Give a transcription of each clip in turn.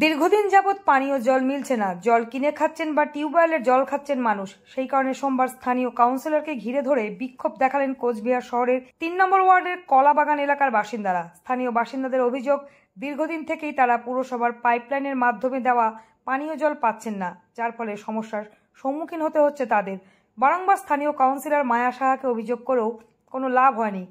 দীর্ঘদিন যাবৎ পানীয় জল মিলছে না। জল কিনে খাচ্ছেন বা টিউবওয়েলের জল খাচ্ছেন মানুষ। সেই কারণে সোমবার স্থানীয় কাউন্সিলরকে ঘিরে ধরে বিক্ষোভ দেখালেন কোচবিহার শহরের ৩ নম্বর ওয়ার্ডের কলাবাগান এলাকার বাসিন্দারা। স্থানীয় বাসিন্দাদের অভিযোগ, দীর্ঘদিন থেকেই তারা পুরসভার পাইপলাইনের মাধ্যমে দেওয়া পানীয় জল পাচ্ছেন না, যার ফলে সমস্যার সম্মুখীন হতে হচ্ছে তাদের। বারংবার স্থানীয় কাউন্সিলর মায়া সাহাকে অভিযোগ করেও কোনো লাভ হয়নি।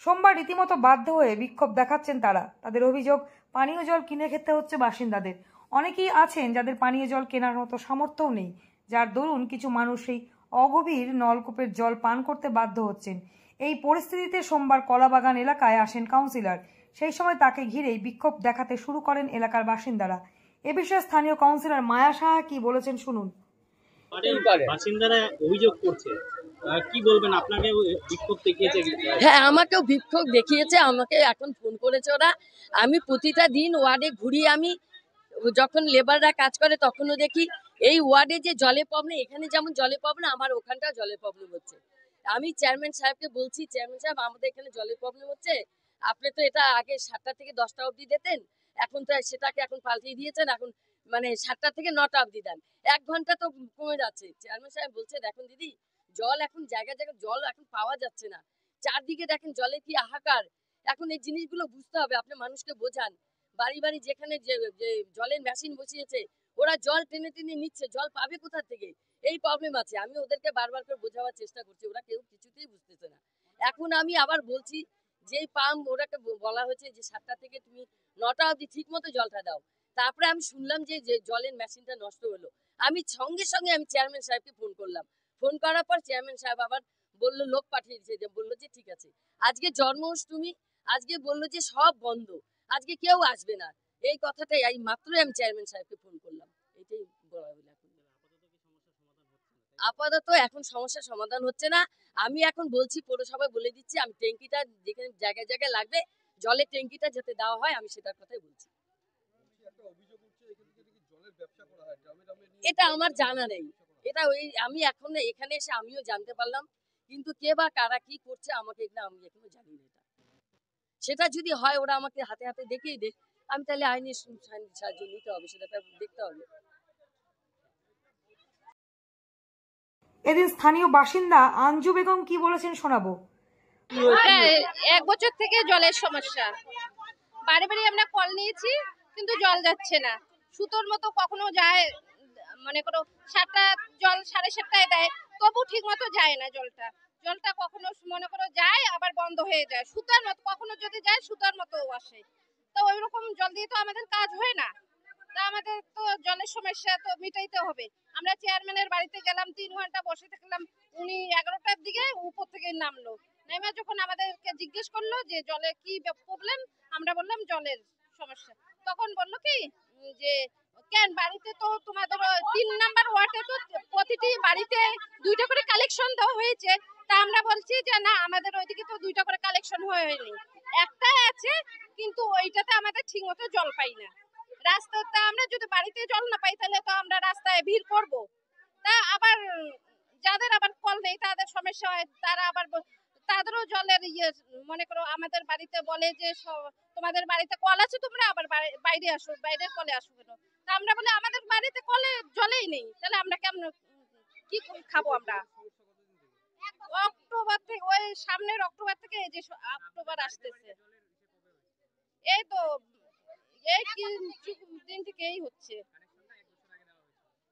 সোমবার রীতিমতো বাধ্য হয়ে বিক্ষোভ দেখাচ্ছেন তারা। তাদের অভিযোগ, পানীয় জল কিনে খেতে হচ্ছে বাসিন্দাদের। অনেকেই আছেন যাদের পানীয় জল কেনার মতো সামর্থ্যও নেই, যার দরুন কিছু মানুষ সেই অগভীর নলকূপের জল পান করতে বাধ্য হচ্ছেন। এই পরিস্থিতিতে সোমবার কলাবাগান এলাকায় আসেন কাউন্সিলর। সেই সময় তাকে ঘিরেই বিক্ষোভ দেখাতে শুরু করেন এলাকার বাসিন্দারা। এ বিষয়ে স্থানীয় কাউন্সিলর মায়া সাহা কি বলেছেন শুনুন। বাসিন্দারা অভিযোগ করছে, কি বলবেন? আপনাকে বিক্ষোভ দেখিয়েছে? হ্যাঁ, আমাকেও বিক্ষোভ দেখিয়েছে, আমাকে এখন ফোন করেছে ওরা। আমি প্রতিটা দিন ওয়ার্ডে ঘুরি, আমি যখন লেবাররা কাজ করে তখনও দেখি এই ওয়ার্ডে যে জলের প্রবলেম, এখানে যেমন জলের প্রবলেম, আমার ওখানটাও জলের প্রবলেম হচ্ছে। আমি চেয়ারম্যান সাহেবকে বলছি, চেয়ারম্যান সাহেব আমাদের এখানে জলের প্রবলেম হচ্ছে, আপনি তো এটা আগে 7টা থেকে 10টা অবধি দিতেন, এখন তো সেটাকে এখন পাল্টিয়ে দিয়েছেন, এখন মানে 7টা থেকে 9টা অবধি দেন, 1 ঘন্টা তো কমে যাচ্ছে। চেয়ারম্যান সাহেব বলছে, দেখুন দিদি, জল এখন জায়গায় জায়গায় জল এখন পাওয়া যাচ্ছে না, চারদিকে দেখেন জলের কি হাহাকার। এখন এই জিনিসগুলো বুঝতে হবে, আপনি মানুষকে বোঝান। বাড়ি বাড়ি যেখানে যে জলের মেশিন বসিয়েছে, ওরা জল টেনে টেনে নিচ্ছে, জল পাবে কোথা থেকে? এই প্রবলেম আছে। আমি ওদেরকে বারবার করে বোঝাবার চেষ্টা করছি, ওরা কেউ কিছুতেই বুঝতেছে না। এখন আমি আবার বলছি, যেই পাম্প ওরাকে বলা হয়েছে যে 7টা থেকে তুমি 9টা অবধি ঠিক মতো জলটা দাও, তারপরে আমি শুনলাম যে জলের মেশিনটা নষ্ট হলো। আমি সঙ্গে সঙ্গে আমি চেয়ারম্যান সাহেবকে ফোন করলাম। ফোন করার পর চেয়ারম্যান সাহেব আবার বললো, লোক পাঠিয়ে দিয়েছে, বললো যে ঠিক আছে। আজকে জন্মাষ্টমী, আজকে বললো যে সব বন্ধ, আজকে কেউ আসবে না। এই কথাটাই এই মাত্রই আমি চেয়ারম্যান সাহেবকে ফোন করলাম। এটাই বলা হলো। আপাতত এখন সমস্যার সমাধান হচ্ছে না। আমি এখন বলছি, পৌরসভায় বলে দিচ্ছি, আমি ট্যাঙ্কিটা যেখানে জায়গায় জায়গায় লাগবে, জলের ট্যাঙ্কিটা যাতে দেওয়া হয়, আমি সেটার কথাই বলছি। এটা আমার জানা নেই, এটা ওই আমি এখন এখানে এসে আমিও জানতে পারলাম, কিন্তু কে বা কারা কি করছে আমাকে এখানে, আমি এখনো জানি না। সেটা যদি হয় ওরা আমাকে হাতে হাতে দেখিয়ে দেখ, আমি তাহলে আইনি সাহায্য নিতে হবে, সেটা দেখতে হবে। এদিন স্থানীয় বাসিন্দা আঞ্জু বেগম কি বলেছেন শোনাবো। 1 বছর থেকে জলের সমস্যা, বাড়ি বাড়ি আমরা কল নিয়েছি, কিন্তু জল যাচ্ছে না। সুতোর মতো কখনো যায়, মনে করো 7টা জল 7:30টায় দেয়, তবু ঠিক মতো যায় না। জলটা কখনো মনে করো যায়, আবার বন্ধ হয়ে যায়। সুতার মতো কখনো যদি যায়, সুতার মতো আসে। তো ওই রকম জল দিয়ে তো আমাদের কাজ হয় না। তা আমাদের তো জলের সমস্যা তো মিটাইতে হবে। আমরা চেয়ারম্যানের বাড়িতে গেলাম, 3 ঘন্টা বসে থাকলাম। উনি 11টার দিকে উপর থেকে নামলো, নেমে যখন আমাদেরকে জিজ্ঞেস করলো যে জলে কি প্রবলেম, আমরা বললাম জলের সমস্যা। তখন বললো কি যে কেন বাড়িতে তো তোমাদের 3 নাম্বার ওয়ার্ডে তো প্রতিটি বাড়িতে 2টা করে কালেকশন দেওয়া হয়েছে। তা আমরা বলছি যে না, আমাদের ওইদিকে তো 2টা করে কালেকশন হয়নি, একটাই আছে, কিন্তু ওইটাতে আমাদের ঠিক মতো জল পাই না। রাস্তাতে আমরা যদি বাড়িতে জল না পাই, তাহলে তো আমরা রাস্তায় ভিড় করব। তা আবার যাদের আবার কল নেই তাদের সমস্যা হয়, তারা আবার তাদেরও জলের মনে করো আমাদের বাড়িতে বলে যে তোমাদের বাড়িতে কল আছে, তোমরা আবার বাইরে আসো, বাইরের কলে আসো কেন? তা আমরা বলে আমাদের বাড়িতে কলে জলেই নেই, তাহলে আমরা কেমন কি খাবো? আমরা অক্টোবর থেকে, ওই সামনের অক্টোবর থেকে, এই যে অক্টোবর আসতেছে, এই তো এই দিন থেকেই হচ্ছে।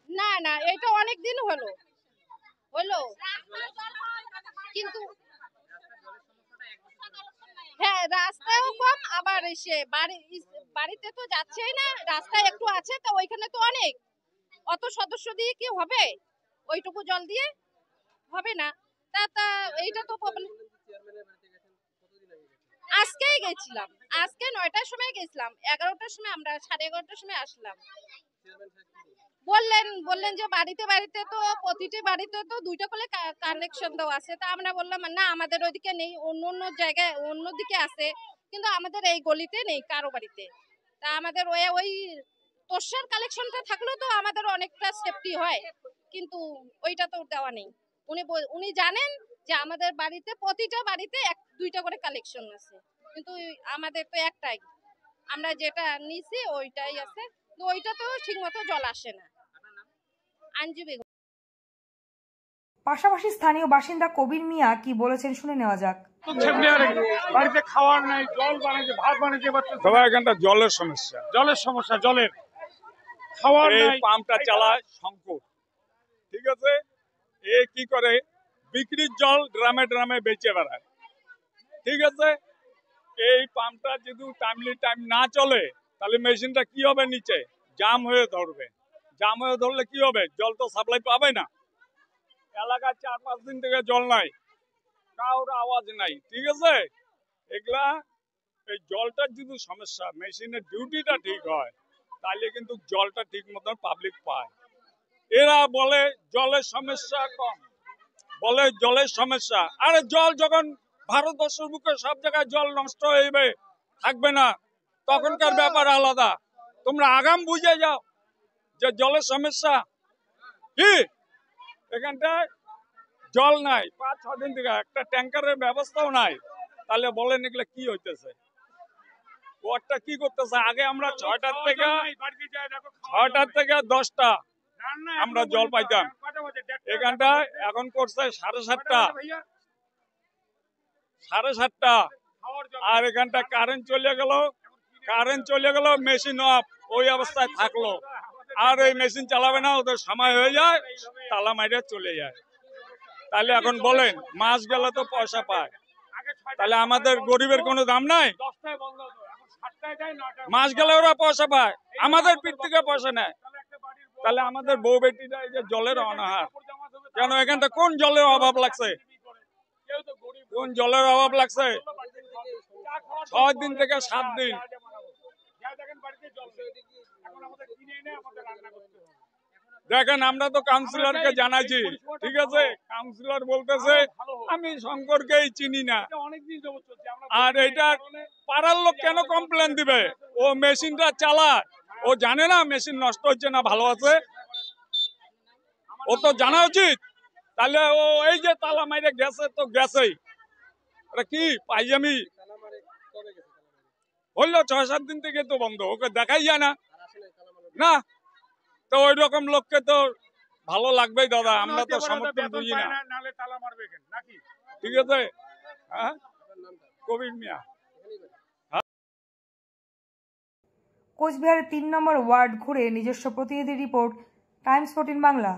না না, এটা অনেক দিন হলো কিন্তু হ্যাঁ, রাস্তাও কম, আবার এসে বাড়িতে তো যাচ্ছেই না, রাস্তায় একটু আছে, তো ওইখানে তো অনেক, অত সদস্য দিয়ে কি হবে? ওইটুকু জল দিয়ে হবে না। তা এইটা তো আজকেই গেছিলাম, আজকে 9টার সময় গেছিলাম, 11টার সময় আমরা 11:30টার সময় আসলাম। বললেন যে বাড়িতে বাড়িতে তো প্রতিটি বাড়িতে তো 2টা করে কানেকশন দেওয়া আছে। তা আমরা বললাম না, আমাদের ওইদিকে নেই, অন্য জায়গায় অন্যদিকে আছে, কিন্তু আমাদের এই গলিতে নেই কারো বাড়িতে। তা আমাদের ওই তোষার কালেকশনটা থাকলেও তো আমাদের অনেকটা সেফটি হয়, কিন্তু ওইটা তো দেওয়া নেই। উনি জানেন যে আমাদের বাড়িতে প্রতিটা বাড়িতে 2টা করে কালেকশন আছে, কিন্তু আমাদের তো একটাই। আমরা যেটা নিছি ওইটাই আছে, তো ওইটা তো ঠিক মতো জল আসে না। আঞ্জু বেগম। পাশাপাশি স্থানীয় বাসিন্দা কবির মিয়া কি বলেছেন শুনে নেওয়া যাক। বাড়িতে খাওয়ার নাই, জল বানাইছে, ভাত বানাইছে, সবাই এখানটা জলের সমস্যা, জলের খাওয়ার নাই। পাম্পটা চালায় সংকট, ঠিক আছে। এ কি করে বিক্রির জল ড্রামে ড্রামে বেচে বেড়ায়, ঠিক আছে। এই পাম্পটা যদি টাইমলি টাইম না চলে তাহলে মেশিনটা কি হবে, নিচে জাম হয়ে ধরবে। জাম হয়ে ধরলে কি হবে, জল তো সাপ্লাই পাবে না। এলাকায় 4-5 দিন থেকে জল নাই, কারোর আওয়াজ নাই, ঠিক আছে। এগুলা এই জলটার যদি সমস্যা, মেশিনের ডিউটিটা ঠিক হয় তাহলে কিন্তু জলটা ঠিক মতন পাবলিক পায়। এরা বলে জলের সমস্যা কম, বলে জলের সমস্যা। আরে জল যখন ভারতবর্ষের বুকে সব জায়গায় জল নষ্ট হইবে, থাকবে না, তখনকার ব্যাপার আলাদা। তোমরা আগাম বুঝে যাও যে জলের সমস্যা কি। এখানটায় জল নাই 5-6 দিন থেকে, একটা ট্যাঙ্কারের ব্যবস্থাও নাই। তাহলে বলেন এগুলো কি হইতেছে, ওয়ার্ডটা কি করতেছে। আগে আমরা 6টার থেকে 10টা আমরা জল পাইতাম, এখানটায় এখন করছে 7:30। আর এখানটা কারেন্ট চলে গেল, মেশিন অফ, ওই অবস্থায় থাকলো। আর এই মেশিন চালাবে না, ওদের সময় হয়ে যায়, তালা মাইরে চলে যায়। তাহলে এখন বলেন মাস গেলে তো পয়সা পায়, তাহলে আমাদের গরিবের কোনো দাম নাই? মাস গেলে ওরা পয়সা পায়, আমাদের পিঠ থেকে পয়সা নেয়। তাহলে আমাদের বউ বেটিরা এই যে জলের অনাহার কেন? এখানটা কোন জলের অভাব লাগছে, কোন জলের অভাব লাগছে? 6 দিন থেকে 7 দিন। দেখেন আমরা তো কাউন্সিলরকে জানাইছি, ঠিক আছে। কাউন্সিলর বলতেছে আমি শঙ্করকেই চিনি না। আর এটা পাড়ার লোক কেন কমপ্লেন দিবে? ও মেশিনটা চালায়, ও জানে না মেশিন নষ্ট হচ্ছে না ভালো আছে? ও তো জানা উচিত। তাহলে ও এই যে তালা মাইরে গেছে তো গেছেই, এটা কি পাইজামি হইলো? 6-7 দিন থেকে তো বন্ধ, ওকে দেখাই যায় না। না তো ওই রকম লোককে তো ভালো লাগবেই দাদা, আমরা তো সমর্থন বুঝি না, ঠিক আছে। হ্যাঁ, কবির মিয়া। কোচবিহারের 3 নম্বর ওয়ার্ড ঘুরে নিজস্ব প্রতিনিধি রিপোর্ট, টাইমস 14 বাংলা।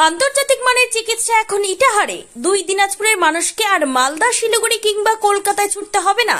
আন্তর্জাতিক মানের চিকিৎসা এখন ইটাহারে। 2 দিনাজপুরের মানুষকে আর মালদা, শিলিগুড়ি কিংবা কলকাতায় ছুটতে হবে না।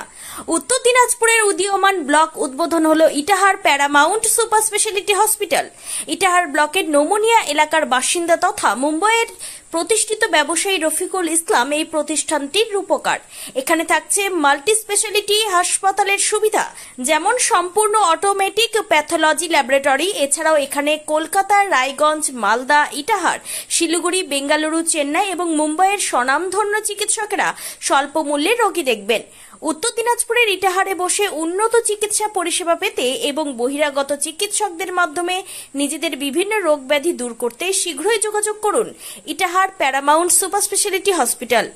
উত্তর দিনাজপুরের উদীয়মান ব্লক উদ্বোধন হলো Itahar Paramount super speciality hospital. Itahar ব্লকের নোমনিয়া এলাকার বাসিন্দা তথা মুম্বাইয়ের প্রতিষ্ঠিত ব্যবসায়ী রফিকুল ইসলাম এই প্রতিষ্ঠানটির রূপকার। এখানে থাকছে মাল্টি স্পেশালিটি হাসপাতালের সুবিধা, যেমন সম্পূর্ণ অটোমেটিক প্যাথোলজি ল্যাবরেটরি। এছাড়াও এখানে কলকাতা, রায়গঞ্জ, মালদা, ইটাহার, শিলিগুড়ি, বেঙ্গালুরু, চেন্নাই এবং মুম্বাইয়ের স্বনামধন্য চিকিৎসকেরা স্বল্প মূল্যে রোগী দেখবেন। উত্তর দিনাজপুরের ইটাহারে বসে উন্নত চিকিৎসা পরিষেবা পেতে এবং বহিরাগত চিকিৎসকদের মাধ্যমে নিজেদের বিভিন্ন রোগ ব্যাধি দূর করতে শীঘ্রই যোগাযোগ করুন Itahar Paramount super speciality hospital,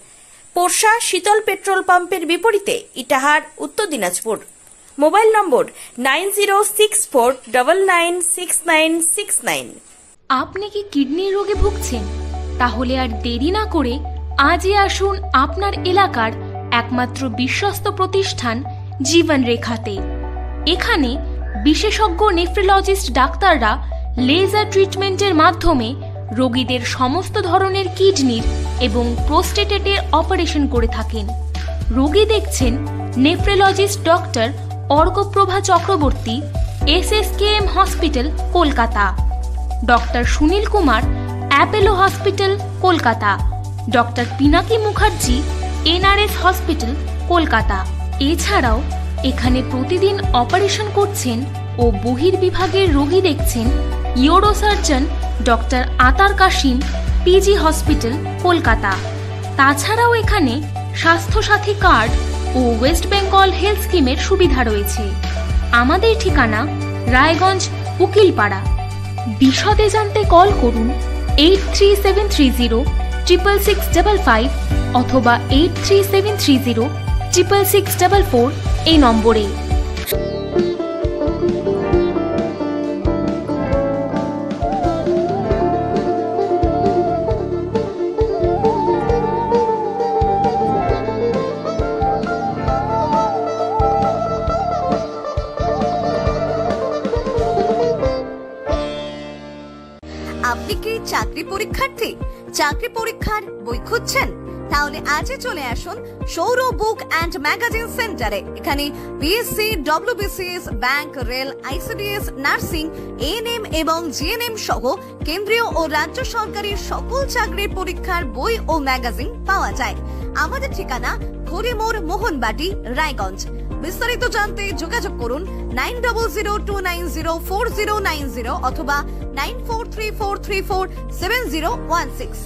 Porsha Shital petrol পাম্পের বিপরীতে, ইটাহার, উত্তর দিনাজপুর। মোবাইল নম্বর 9064996969। আপনি কি কিডনি রোগে ভুগছেন? তাহলে আর দেরি না করে আজই আসুন আপনার এলাকার একমাত্র বিশ্বস্ত প্রতিষ্ঠান জীবন রেখাতে। এখানে বিশেষজ্ঞ নেফ্রোলজিস্ট ডাক্তাররা লেজার ট্রিটমেন্টের মাধ্যমে রোগীদের সমস্ত ধরনের কিডনির এবং প্রোস্টেটের অপারেশন করে থাকেন। রোগী দেখছেন nephrologist doctor Arkaprava Chakraborty, SSKM hospital, Kolkata. Doctor Sunil Kumar, Apollo hospital, Kolkata. Doctor Pinaki Mukherjee, NRS hospital, Kolkata. এছাড়াও এখানে প্রতিদিন অপারেশন করছেন ও বহির্বিভাগের রোগী দেখছেন ইউরোসার্জন ডক্টর আতার কাশিম, পিজি হসপিটাল, কলকাতা। তাছাড়াও এখানে স্বাস্থ্যসাথী কার্ড ও ওয়েস্ট বেঙ্গল হেলথ স্কিমের সুবিধা রয়েছে। আমাদের ঠিকানা রায়গঞ্জ, উকিলপাড়া। বিশদে জানতে কল করুন 8373066655 অথবা 8373066644 এই নম্বরে। আপনি কি চাকরি পরীক্ষার্থী? চাকরি পরীক্ষার বই খুঁজছেন? তাহলে আজই চলে আসুন সৌরভ বুক অ্যান্ড ম্যাগাজিন সেন্টারে। এখানে BSc, WBCS, bank, rail, ICDS, nursing, ANM এবং জিএনএম সহ কেন্দ্রীয় ও রাজ্য সরকারের সকল চাকরির পরীক্ষার বই ও ম্যাগাজিন পাওয়া যায়। আমাদের ঠিকানা হরিমোড়, মোহনবাটি, রায়গঞ্জ। বিস্তারিত জানতে যোগাযোগ করুন 9002904090 অথবা 9434347016।